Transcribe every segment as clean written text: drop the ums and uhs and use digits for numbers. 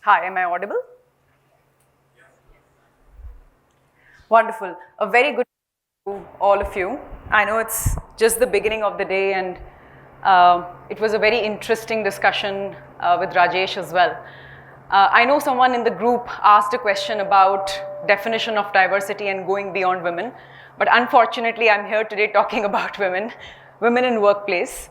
Hi, am I audible? Wonderful. A very good to all of you. I know it's just the beginning of the day, and it was a very interesting discussion with Rajesh as well. I know someone in the group asked a question about definition of diversity and going beyond women, but unfortunately, I'm here today talking about women in workplace.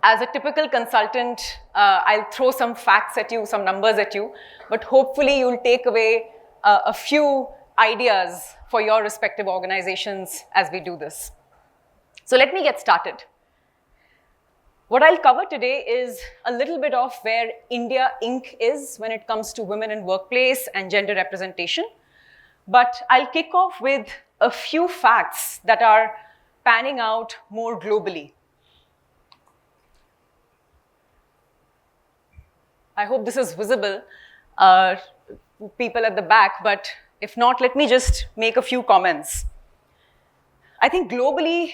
As a typical consultant, I'll throw some facts at you, some numbers at you, but hopefully you'll take away a few ideas for your respective organizations as we do this. So let me get started. What I'll cover today is a little bit of where India Inc. is when it comes to women in workplace and gender representation. But I'll kick off with a few facts that are panning out more globally. I hope this is visible, people at the back, but if not, let me just make a few comments. I think globally,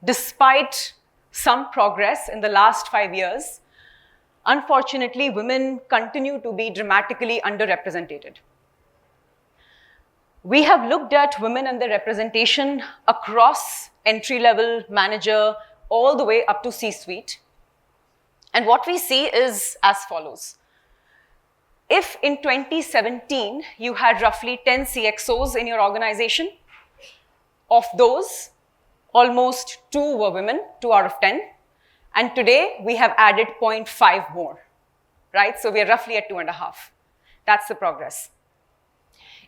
despite some progress in the last 5 years, unfortunately, women continue to be dramatically underrepresented. We have looked at women and their representation across entry-level, manager, all the way up to C-suite. And what we see is as follows. If in 2017, you had roughly 10 CXOs in your organization, of those, almost 2 were women, 2 out of 10. And today, we have added 0.5 more, right? So we are roughly at 2.5. That's the progress.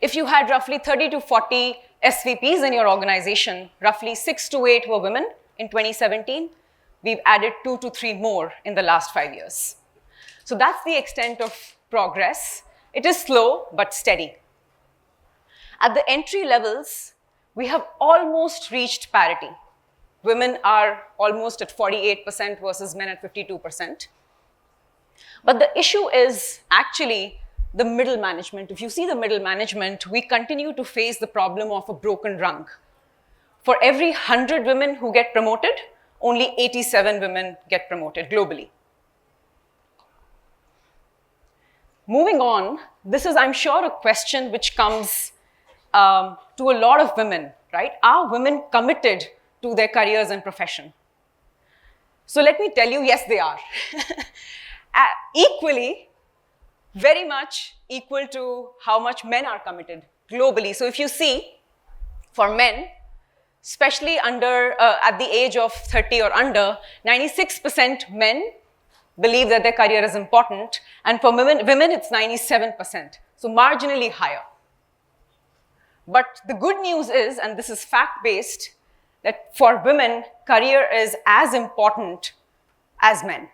If you had roughly 30 to 40 SVPs in your organization, roughly 6 to 8 were women in 2017. We've added 2 to 3 more in the last 5 years. So that's the extent of progress. It is slow, but steady. At the entry levels, we have almost reached parity. Women are almost at 48% versus men at 52%. But the issue is actually the middle management. If you see the middle management, we continue to face the problem of a broken rung. For every 100 women who get promoted, only 87 women get promoted globally. Moving on, this is, I'm sure, a question which comes to a lot of women, right? Are women committed to their careers and profession? So let me tell you, yes, they are. Equally, very much equal to how much men are committed globally. So if you see, for men, especially at the age of 30 or under, 96% men believe that their career is important, and for women it's 97%, so marginally higher. But the good news is, and this is fact-based, that for women, career is as important as men.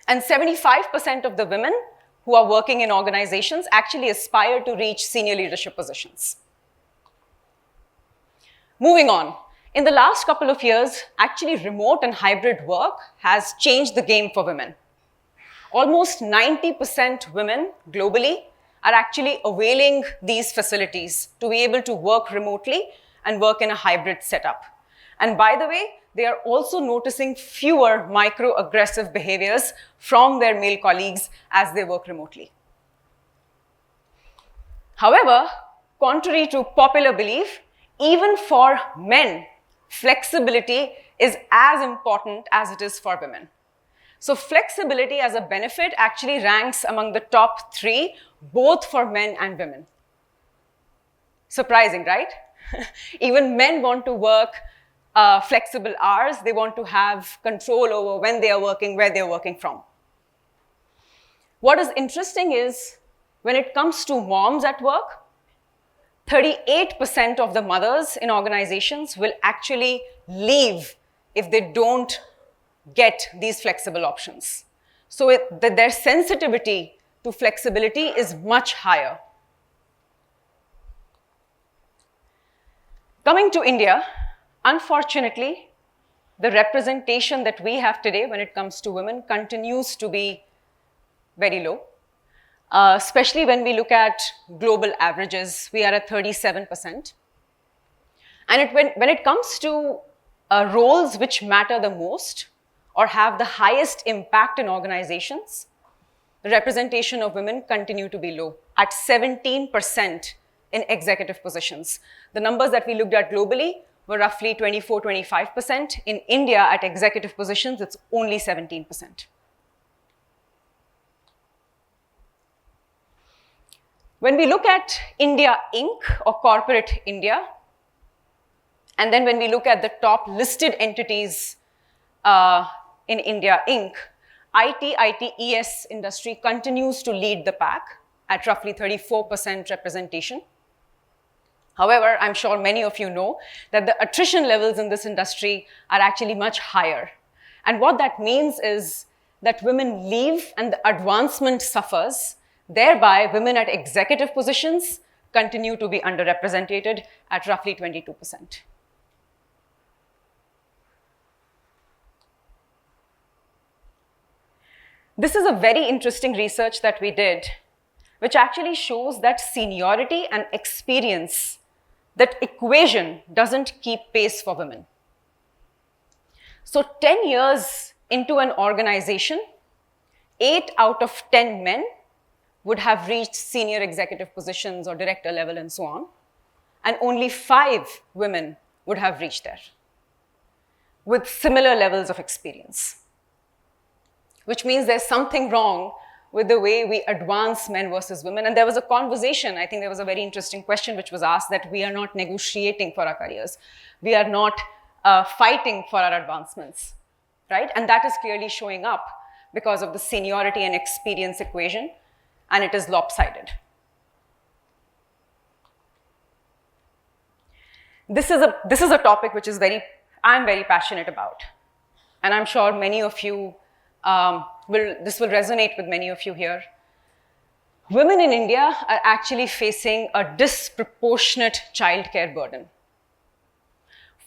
And 75% of the women who are working in organizations actually aspire to reach senior leadership positions. Moving on, in the last couple of years, actually remote and hybrid work has changed the game for women. Almost 90% women globally are actually availing these facilities to be able to work remotely and work in a hybrid setup. And by the way, they are also noticing fewer microaggressive behaviors from their male colleagues as they work remotely. However, contrary to popular belief, even for men, flexibility is as important as it is for women. So flexibility as a benefit actually ranks among the top 3, both for men and women. Surprising, right? Even men want to work flexible hours. They want to have control over when they are working, where they are working from. What is interesting is when it comes to moms at work, 38% of the mothers in organizations will actually leave if they don't get these flexible options. So their sensitivity to flexibility is much higher. Coming to India, unfortunately, the representation that we have today when it comes to women continues to be very low. Especially when we look at global averages, we are at 37%. And when it comes to roles which matter the most, or have the highest impact in organizations, the representation of women continue to be low, at 17% in executive positions. The numbers that we looked at globally were roughly 24, 25%. In India, at executive positions, it's only 17%. When we look at India Inc. or corporate India, and then when we look at the top listed entities in India Inc., IT/ITES industry continues to lead the pack at roughly 34% representation. However, I'm sure many of you know that the attrition levels in this industry are actually much higher. And what that means is that women leave and the advancement suffers. Thereby, women at executive positions continue to be underrepresented at roughly 22%. This is a very interesting research that we did, which actually shows that seniority and experience, that equation doesn't keep pace for women. So 10 years into an organization, 8 out of 10 men would have reached senior executive positions or director level and so on, and only 5 women would have reached there with similar levels of experience, which means there's something wrong with the way we advance men versus women. And there was a conversation, I think there was a very interesting question which was asked, that we are not negotiating for our careers. We are not fighting for our advancements, right? And that is clearly showing up because of the seniority and experience equation, and it is lopsided. This is a topic which is I'm very passionate about, and I'm sure many of you this will resonate with many of you here. Women in India are actually facing a disproportionate childcare burden.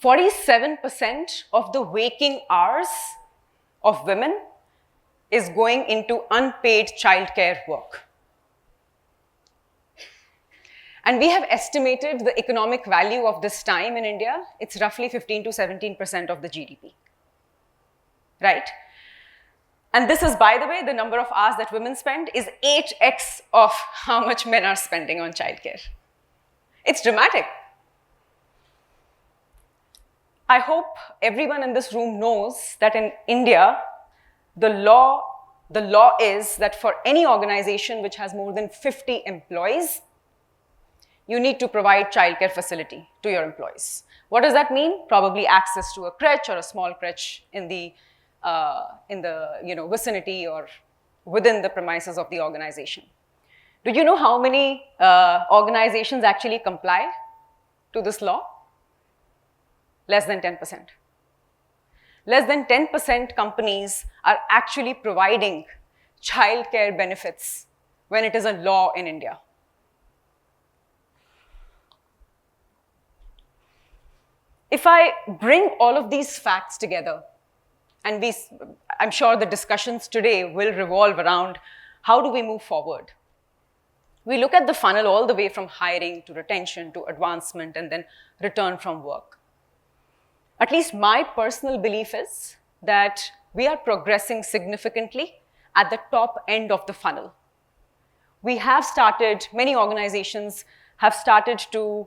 47% of the waking hours of women is going into unpaid childcare work. And we have estimated the economic value of this time in India. It's roughly 15 to 17% of the GDP, right? And this is, by the way, the number of hours that women spend is 8x of how much men are spending on childcare. It's dramatic. I hope everyone in this room knows that in India, the law is that for any organization which has more than 50 employees, you need to provide childcare facility to your employees. What does that mean? Probably access to a crèche or a small crèche in the vicinity or within the premises of the organization. Do you know how many organizations actually comply to this law? Less than 10%. Less than 10% companies are actually providing childcare benefits when it is a law in India. If I bring all of these facts together, and I'm sure the discussions today will revolve around how do we move forward. We look at the funnel all the way from hiring to retention to advancement and then return from work. At least my personal belief is that we are progressing significantly at the top end of the funnel. Many organizations have started to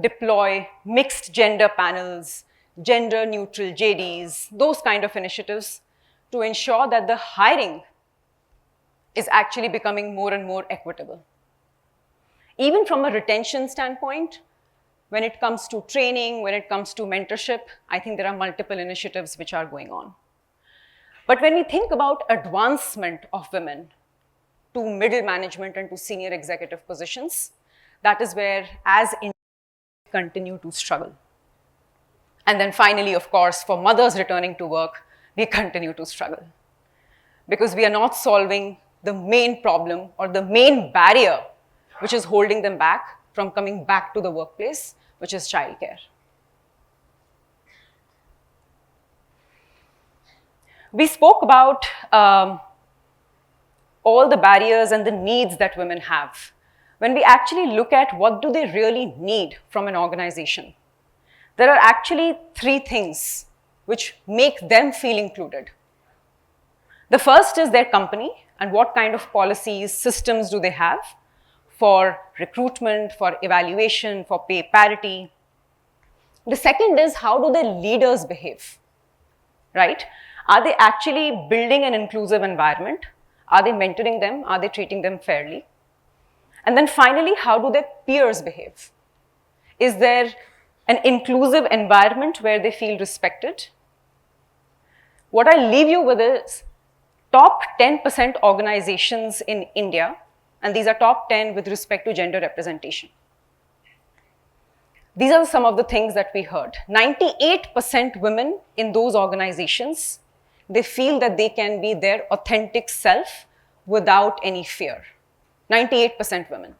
deploy mixed gender panels, gender neutral JDs, those kind of initiatives to ensure that the hiring is actually becoming more and more equitable. Even from a retention standpoint, when it comes to training, when it comes to mentorship, I think there are multiple initiatives which are going on. But when we think about advancement of women to middle management and to senior executive positions, that is where, as India, we continue to struggle. And then finally, of course, for mothers returning to work, we continue to struggle because we are not solving the main problem or the main barrier which is holding them back from coming back to the workplace, which is childcare. We spoke about all the barriers and the needs that women have. When we actually look at what do they really need from an organization, there are actually 3 things which make them feel included. The first is their company and what kind of policies, systems do they have for recruitment, for evaluation, for pay parity. The second is how do their leaders behave, right? Are they actually building an inclusive environment? Are they mentoring them? Are they treating them fairly? And then finally, how do their peers behave? Is there an inclusive environment where they feel respected? What I leave you with is top 10% organizations in India, and these are top 10 with respect to gender representation. These are some of the things that we heard. 98% women in those organizations, they feel that they can be their authentic self without any fear. 98% women.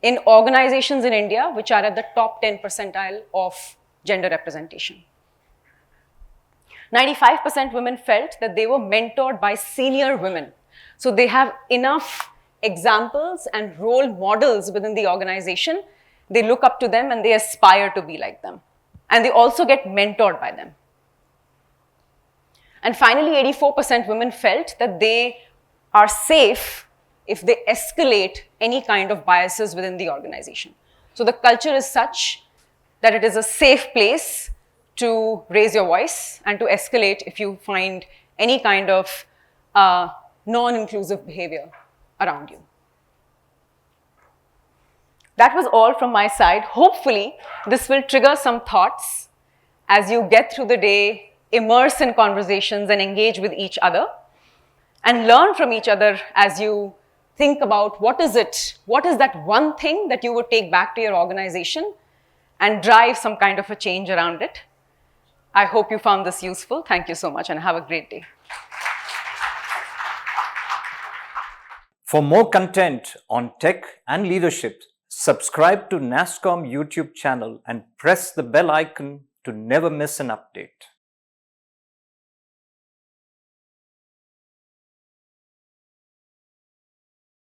In organizations in India, which are at the top 10 percentile of gender representation. 95% women felt that they were mentored by senior women. So they have enough examples and role models within the organization. They look up to them and they aspire to be like them. And they also get mentored by them. And finally, 84% women felt that they are safe if they escalate any kind of biases within the organization. So the culture is such that it is a safe place to raise your voice and to escalate if you find any kind of non-inclusive behavior around you. That was all from my side. Hopefully, this will trigger some thoughts as you get through the day, immerse in conversations and engage with each other, and learn from each other as you think about what is that one thing that you would take back to your organization and drive some kind of a change around it. I hope you found this useful. Thank you so much and have a great day. For more content on tech and leadership, subscribe to NASSCOM YouTube channel and press the bell icon to never miss an update.